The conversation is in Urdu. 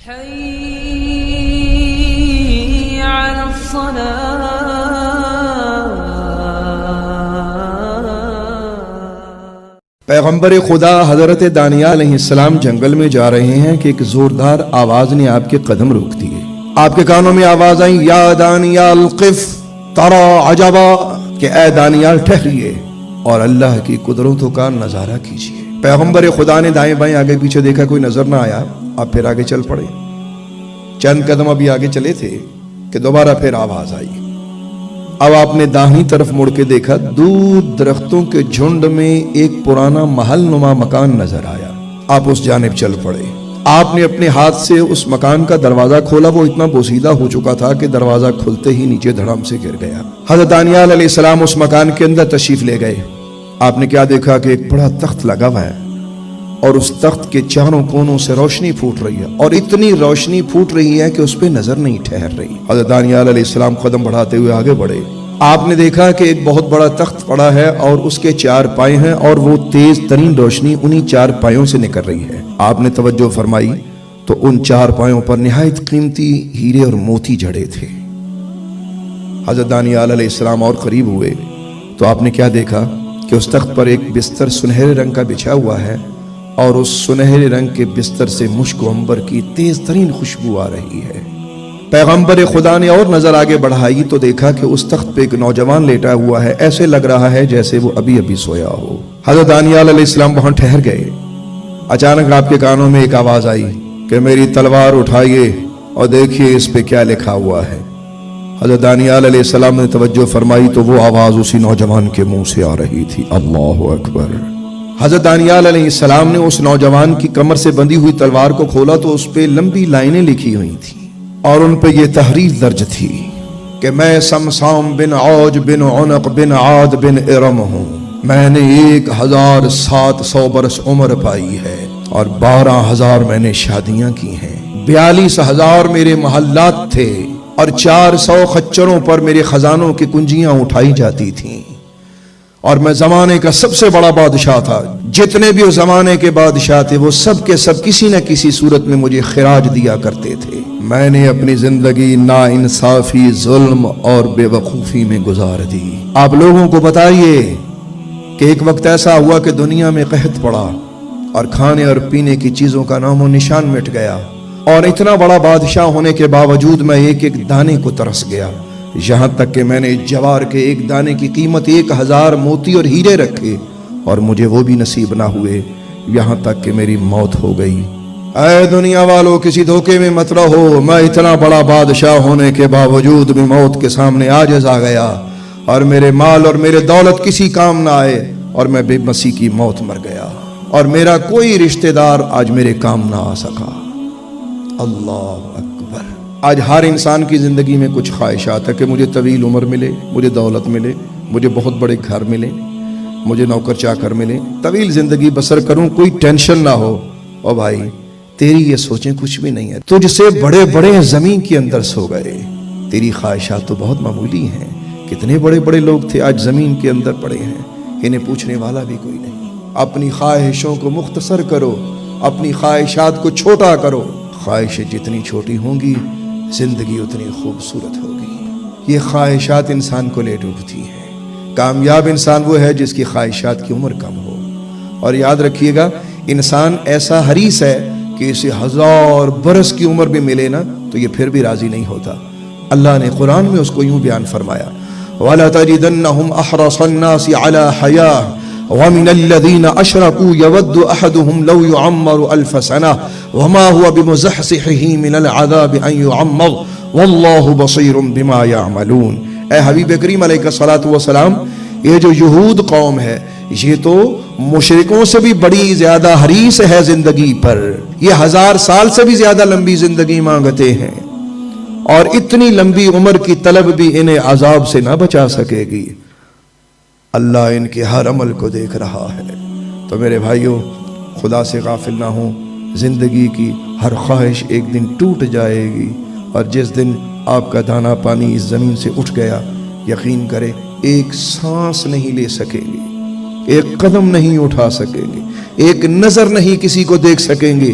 حي على الصلاة. پیغمبر خدا حضرت دانیال علیہ السلام جنگل میں جا رہے ہیں کہ ایک زوردار آواز نے آپ کے قدم روک دیے. آپ کے کانوں میں آواز آئی، یا دانیال قف ترا عجبا، کہ اے دانیال ٹھہریے اور اللہ کی قدرتوں کا نظارہ کیجیے. پیغمبر خدا نے دائیں بائیں آگے پیچھے دیکھا، کوئی نظر نہ آیا. آپ پھر آگے چل پڑے. چند قدم ابھی آگے چلے تھے کہ دوبارہ پھر آواز آئی. اب آپ نے داہنی طرف مڑ کے دیکھا، دور درختوں کے جھنڈ میں ایک پرانا محل نما مکان نظر آیا. آپ اس جانب چل پڑے. آپ نے اپنے ہاتھ سے اس مکان کا دروازہ کھولا. وہ اتنا بوسیدہ ہو چکا تھا کہ دروازہ کھلتے ہی نیچے دھڑام سے گر گیا. حضرت دانیال علیہ السلام اس مکان کے اندر تشریف لے گئے. آپ نے کیا دیکھا کہ ایک بڑا تخت لگا ہوا ہے اور اس تخت کے چاروں کونوں سے روشنی پھوٹ رہی ہے، اور اتنی روشنی پھوٹ رہی ہے کہ اس پہ نظر نہیں ٹھہر رہی. حضرت دانیال علیہ السلام قدم بڑھاتے ہوئے آگے بڑھے. آپ نے دیکھا کہ ایک بہت بڑا تخت پڑا ہے اور اس کے 4 پائے ہیں، اور وہ تیز ترین روشنی انہی 4 پایوں سے نکل رہی ہے. آپ نے توجہ فرمائی تو ان 4 پایوں پر نہایت قیمتی ہیرے اور موتی جڑے تھے. حضرت دانیال علیہ السلام اور قریب ہوئے تو آپ نے کیا دیکھا کہ اس تخت پر ایک بستر سنہرے رنگ کا بچھا ہوا ہے، اور اس سنہرے رنگ کے بستر سے مشک و عنبر کی تیز ترین خوشبو آ رہی ہے. پیغمبر خدا نے اور نظر آگے بڑھائی تو دیکھا کہ اس تخت پہ ایک نوجوان لیٹا ہوا ہے. ایسے لگ رہا ہے جیسے وہ ابھی ابھی سویا ہو. حضرت دانیال علیہ السلام وہاں ٹھہر گئے. اچانک آپ کے کانوں میں ایک آواز آئی کہ میری تلوار اٹھائیے اور دیکھیے اس پہ کیا لکھا ہوا ہے. حضرت دانیال علیہ السلام نے توجہ فرمائی تو وہ آواز اسی نوجوان کے منہ سے آ رہی تھی. اللہ اکبر. حضرت دانیال علیہ السلام نے اس نوجوان کی کمر سے بندھی ہوئی تلوار کو کھولا تو اس پہ لمبی لائنیں لکھی ہوئی تھیں، اور ان پہ یہ تحریر درج تھی کہ میں سمسام بن عوج بن عنق بن عاد بن ارم ہوں. میں نے 1700 برس عمر پائی ہے اور 12,000 میں نے شادیاں کی ہیں. 42,000 میرے محلات تھے اور 400 خچروں پر میرے خزانوں کی کنجیاں اٹھائی جاتی تھیں، اور میں زمانے کا سب سے بڑا بادشاہ تھا. جتنے بھی اس زمانے کے بادشاہ تھے وہ سب کے سب کسی نہ کسی صورت میں مجھے خراج دیا کرتے تھے. میں نے اپنی زندگی ناانصافی، ظلم اور بے وقوفی میں گزار دی. آپ لوگوں کو بتائیے کہ ایک وقت ایسا ہوا کہ دنیا میں قحط پڑا اور کھانے اور پینے کی چیزوں کا نام و نشان مٹ گیا، اور اتنا بڑا بادشاہ ہونے کے باوجود میں ایک ایک دانے کو ترس گیا. یہاں تک کہ میں نے جوار کے ایک دانے کی قیمت 1000 موتی اور ہیرے رکھے اور مجھے وہ بھی نصیب نہ ہوئے، یہاں تک کہ میری موت ہو گئی. اے دنیا والو، کسی دھوکے میں مت رہو. میں اتنا بڑا بادشاہ ہونے کے باوجود بھی موت کے سامنے عاجز آ گیا، اور میرے مال اور میرے دولت کسی کام نہ آئے، اور میں بے بسی کی موت مر گیا، اور میرا کوئی رشتہ دار آج میرے کام نہ آ سکا. اللہ اکبر. آج ہر انسان کی زندگی میں کچھ خواہشات ہے کہ مجھے طویل عمر ملے، مجھے دولت ملے، مجھے بہت بڑے گھر ملے، مجھے نوکر چاکر ملے، طویل زندگی بسر کروں، کوئی ٹینشن نہ ہو. او بھائی، تیری یہ سوچیں کچھ بھی نہیں ہے. تجھ سے بڑے بڑے زمین کے اندر سو گئے. تیری خواہشات تو بہت معمولی ہیں. کتنے بڑے بڑے لوگ تھے آج زمین کے اندر پڑے ہیں، انہیں پوچھنے والا بھی کوئی نہیں. اپنی خواہشوں کو مختصر کرو، اپنی خواہشات کو چھوٹا کرو. خواہشیں جتنی چھوٹی ہوں گی زندگی اتنی خوبصورت ہوگی. یہ خواہشات انسان کو لے ڈوبتی ہیں. کامیاب انسان وہ ہے جس کی خواہشات کی عمر کم ہو. اور یاد رکھیے گا، انسان ایسا حریص ہے کہ اسے 1000 برس کی عمر بھی ملے نا تو یہ پھر بھی راضی نہیں ہوتا. اللہ نے قرآن میں اس کو یوں بیان فرمایا، وَلَتَجِدَنَّهُمْ أَحْرَصَ النَّاسِ عَلَى حَيَاةٍ وَمِنَ الَّذِينَ أَشْرَكُوا يَوَدُّ أَحَدُهُمْ لَوْ يُعَمَّرُ أَلْفَ سَنَةٍ وَمَا هُوَ بِمُزَحْزِحِهِ مِنَ الْعَذَابِ أَن يُعَمَّرَ وَاللَّهُ بَصِيرٌ بِمَا يَعْمَلُونَ. اے حبیب کریم علیہ الصلوۃ والسلام، یہ جو یہود قوم ہے یہ تو مشرکوں سے بھی بڑی زیادہ حریص ہے زندگی پر. یہ 1000 سال سے بھی زیادہ لمبی زندگی مانگتے ہیں، اور اتنی لمبی عمر کی طلب بھی انہیں عذاب سے نہ بچا سکے گی. اللہ ان کے ہر عمل کو دیکھ رہا ہے. تو میرے بھائیوں، خدا سے غافل نہ ہوں. زندگی کی ہر خواہش ایک دن ٹوٹ جائے گی، اور جس دن آپ کا دانا پانی اس زمین سے اٹھ گیا، یقین کرے ایک سانس نہیں لے سکیں گے، ایک قدم نہیں اٹھا سکیں گے، ایک نظر نہیں کسی کو دیکھ سکیں گے،